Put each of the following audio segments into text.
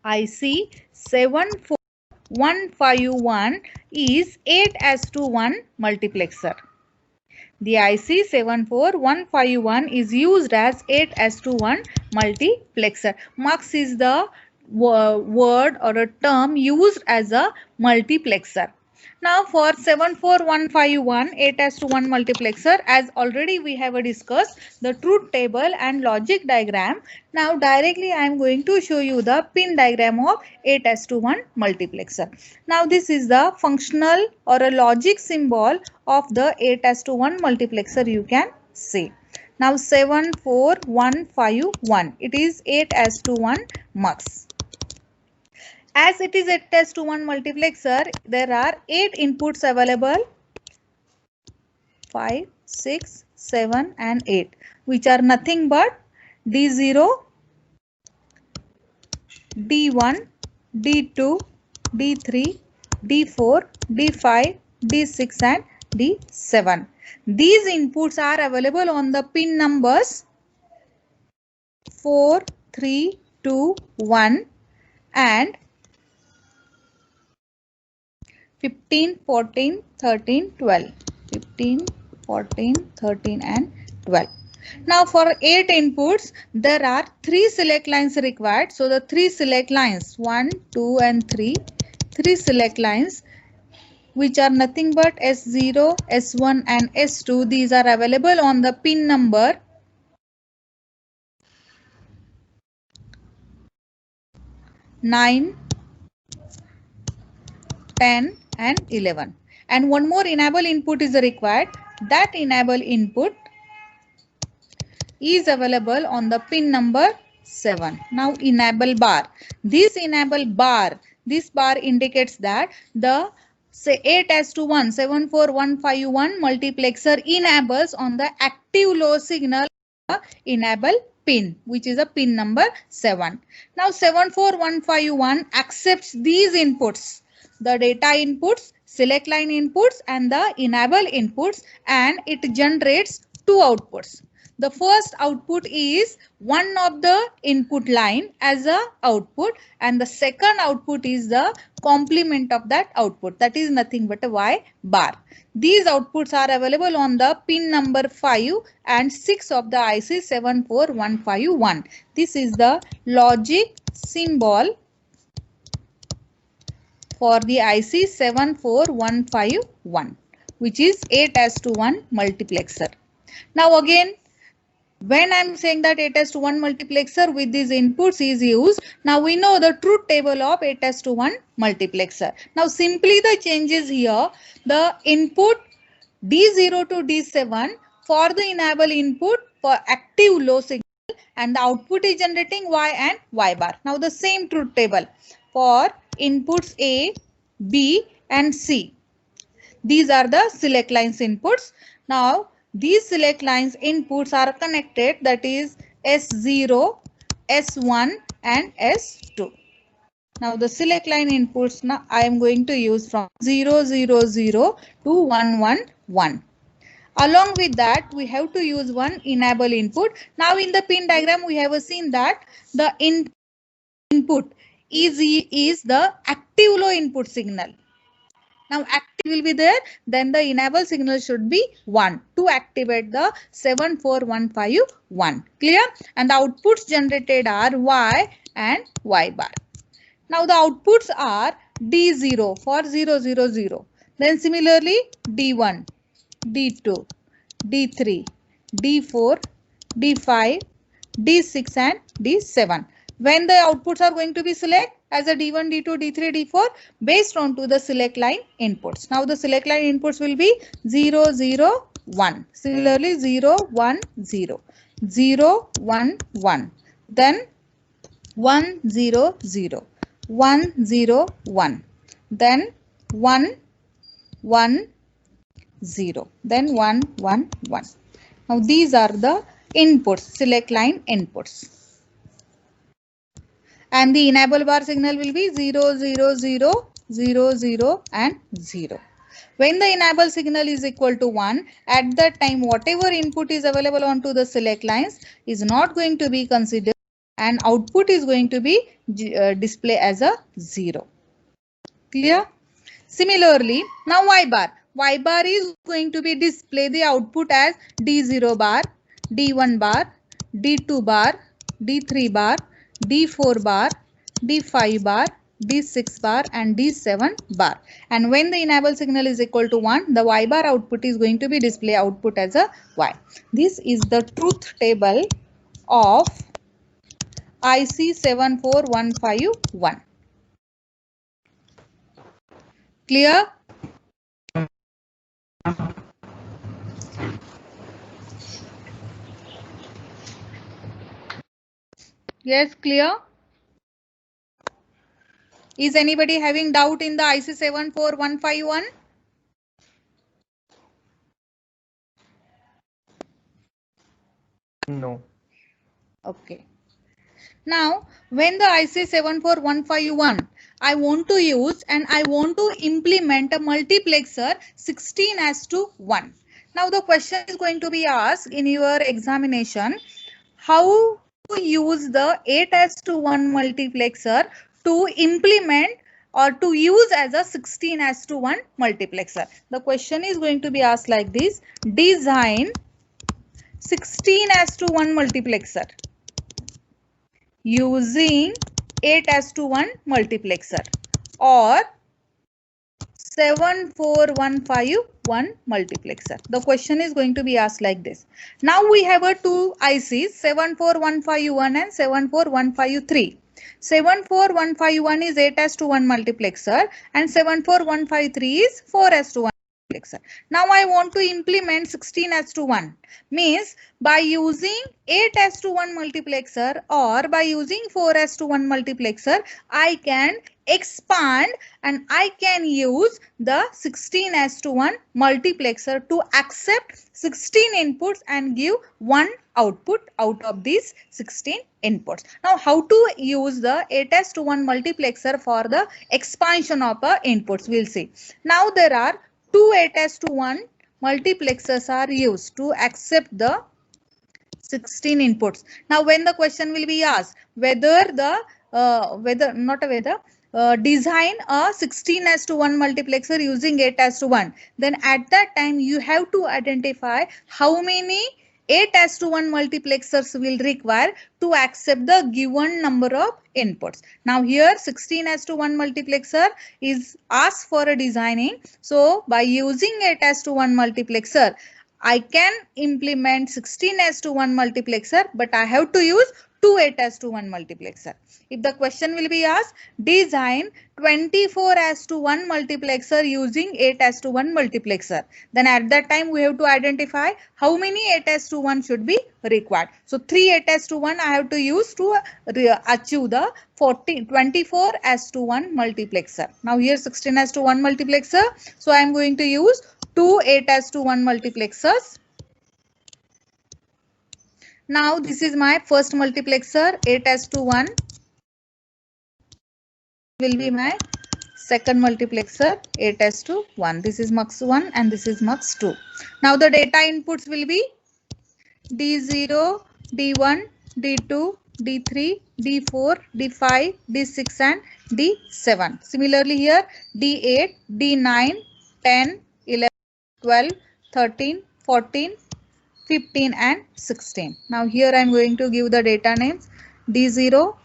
IC 74151 is 8:1 multiplexer. The IC 74151 is used as 8:1 multiplexer. Mux is the word or a term used as a multiplexer. Now for 74151 8:1 multiplexer, as already we have discussed the truth table and logic diagram. Now directly I am going to show you the pin diagram of 8:1 multiplexer. Now this is the functional or a logic symbol of the 8:1 multiplexer, you can see. Now 74151, it is 8:1 mux. As it is 8:1 multiplexer, there are 8 inputs available, 5, 6, 7 and 8, which are nothing but D0, D1, D2, D3, D4, D5, D6 and D7. These inputs are available on the pin numbers 4, 3, 2, 1 and 15, 14, 13, 12. 15, 14, 13 and 12. Now for 8 inputs, there are 3 select lines required. So the 3 select lines 1, 2 and 3 select lines, which are nothing but S0, S1 and S2. These are available on the pin number 9, 10 and 11. And one more enable input is required. That enable input is available on the pin number 7. Now enable bar. This enable bar, this bar indicates that the 8:1 74151 multiplexer enables on the active low signal enable pin, which is a pin number 7. Now 74151 accepts these inputs, the data inputs, select line inputs and the enable inputs, and it generates 2 outputs. The first output is one of the input line as a output, and the second output is the complement of that output, that is nothing but a Y bar. These outputs are available on the pin number 5 and 6 of the IC 74151. This is the logic symbol for the IC 74151, which is 8:1 multiplexer. Now again, when I am saying that 8:1 multiplexer with these inputs is used, now we know the truth table of 8:1 multiplexer. Now simply the changes here, the input D0 to D7 for the enable input for active low signal, and the output is generating Y and Y bar. Now the same truth table for inputs A, B and C. These are the select lines inputs. Now these select lines inputs are connected, that is S0, S1 and S2. Now the select line inputs now I am going to use from 0, 0, 0 to 1, 1, 1. Along with that, we have to use one enable input. Now in the pin diagram, we have seen that the input is the active low input signal. Now active will be there, then the enable signal should be 1 to activate the 74151. Clear? And the outputs generated are Y and Y bar. Now the outputs are D0 for 0, 0, 0. Then similarly D1, D2, D3, D4, D5, D6 and D7. When the outputs are going to be select as a D1, D2, D3, D4 based on to the select line inputs. Now the select line inputs will be 0, 0, 1. Similarly 0, 1, 0. 0, 1, 1. Then 1, 0, 0. 1, 0, 1. Then 1, 1, 0. Then 1, 1, 1. Now these are the inputs, select line inputs. And the enable bar signal will be 0, 0, 0, 0, 0 and 0. When the enable signal is equal to 1, at that time whatever input is available onto the select lines is not going to be considered and output is going to be display as a 0. Clear? Similarly, now y bar. Y bar is going to be display the output as D0 bar, D1 bar, D2 bar, D3 bar, D4 bar, D5 bar, D6 bar and D7 bar. And when the enable signal is equal to 1, the y bar output is going to be display output as a y. This is the truth table of IC 74151. Clear? Yes, clear? Is anybody having doubt in the IC 74151? No. Okay. Now, when the IC 74151, I want to use and I want to implement a multiplexer 16:1. Now, the question is going to be asked in your examination, how to use the 8:1 multiplexer to implement or to use as a 16:1 multiplexer. The question is going to be asked like this: design 16:1 multiplexer using 8:1 multiplexer or 74151 multiplexer. The question is going to be asked like this. Now we have a two ICs 74151 and 74153. 74151 is 8:1 multiplexer and 74153 is 4:1 multiplexer. Now I want to implement 16:1, means by using 8:1 multiplexer or by using 4:1 multiplexer, I can expand and I can use the 16:1 multiplexer to accept 16 inputs and give one output out of these 16 inputs. Now how to use the 8:1 multiplexer for the expansion of inputs, we'll see. Now there are two 8:1 multiplexers are used to accept the 16 inputs. Now when the question will be asked whether the design a 16:1 multiplexer using 8:1, then at that time you have to identify how many 8:1 multiplexers will require to accept the given number of inputs. Now here 16:1 multiplexer is asked for a designing. So by using 8:1 multiplexer, I can implement 16:1 multiplexer, but I have to use two 8:1 multiplexer. If the question will be asked, design 24:1 multiplexer using 8:1 multiplexer, then at that time we have to identify how many 8:1 should be required. So 3 8:1 I have to use to achieve the 24:1 multiplexer. Now here 16:1 multiplexer, so I am going to use two 8:1 multiplexers. Now this is my first multiplexer 8:1 will be my second multiplexer 8:1. This is mux 1 and this is mux 2. Now the data inputs will be D0, D1, D2, D3, D4, D5, D6 and D7. Similarly here D8, D9, 10, 11, 12, 13, 14, 15 and 16. Now here I am going to give the data names D0,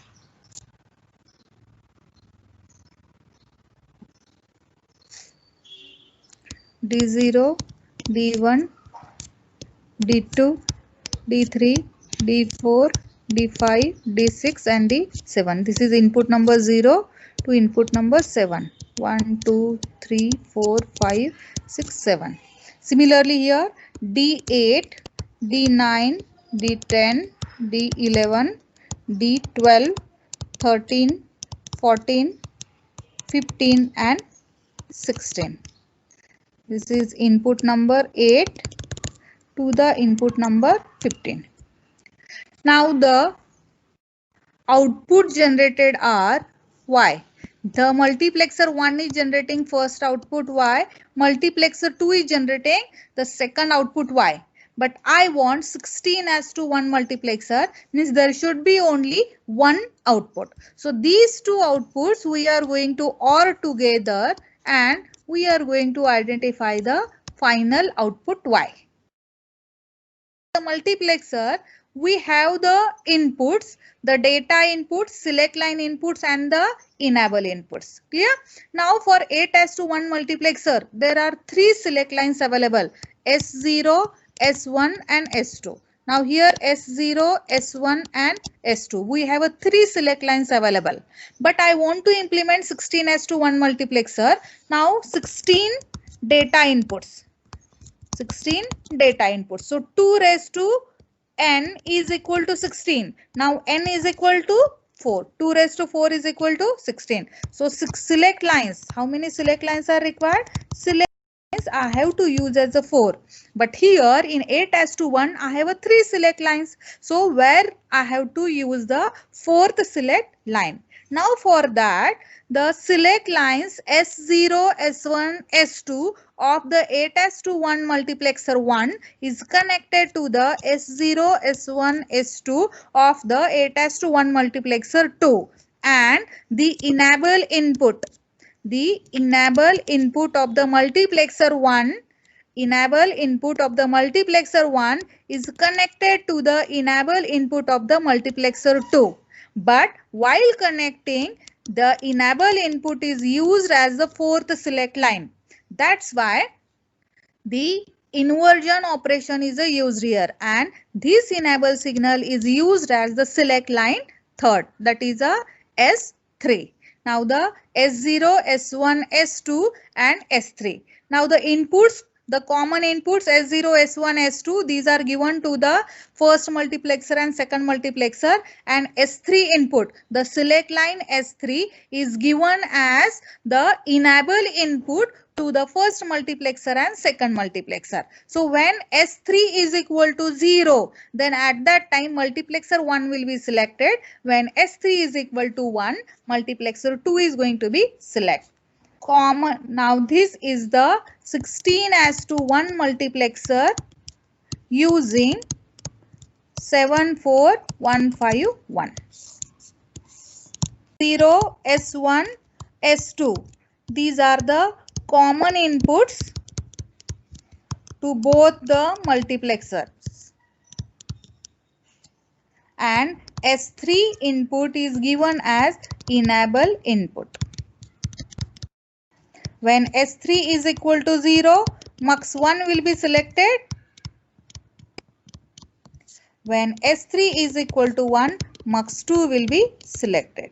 D0, D1, D2, D3, D4, D5, D6 and D7. This is input number 0 to input number 7. 1, 2, 3, 4, 5, 6, 7. Similarly here D8, D9, D10, D11, D12, 13, 14, 15 and 16. This is input number 8 to the input number 15. Now the output generated are Y. The multiplexer 1 is generating first output Y. Multiplexer 2 is generating the second output Y. but I want 16:1 multiplexer, means there should be only one output. So these two outputs we are going to OR together and we are going to identify the final output Y. The multiplexer, we have the inputs, the data inputs, select line inputs and the enable inputs. Clear? Now for 8:1 multiplexer, there are three select lines available, S0, S1 and S2. Now here S0, S1 and S2. We have a three select lines available. But I want to implement 16:1 multiplexer. Now 16 data inputs. 16 data inputs. So 2 raised to n is equal to 16. Now n is equal to 4. 2 raised to 4 is equal to 16. So 6 select lines. How many select lines are required? Select lines I have to use as a 4. But here in 8:1 I have a 3 select lines. So where I have to use the fourth select line. Now for that, the select lines S0, S1, S2 of the 8:1 multiplexer 1 is connected to the S0, S1, S2 of the 8:1 multiplexer 2, and the enable input of the multiplexer 1 is connected to the enable input of the multiplexer 2. But while connecting, the enable input is used as the fourth select line. That's why the inversion operation is used here, and this enable signal is used as the select line third, that is a S3. Now the S0, S1, S2 and S3. Now the inputs, the common inputs S0, S1, S2, these are given to the first multiplexer and second multiplexer, and S3 input, the select line S3 is given as the enable input to the first multiplexer and second multiplexer. So when S3 is equal to 0, then at that time multiplexer 1 will be selected. When S3 is equal to 1, multiplexer 2 is going to be selected. Common. Now this is the 16:1 multiplexer using 74151. 0, S1, S2. These are the common inputs to both the multiplexers, and S3 input is given as enable input. When S3 is equal to 0, mux 1 will be selected. When S3 is equal to 1, mux 2 will be selected.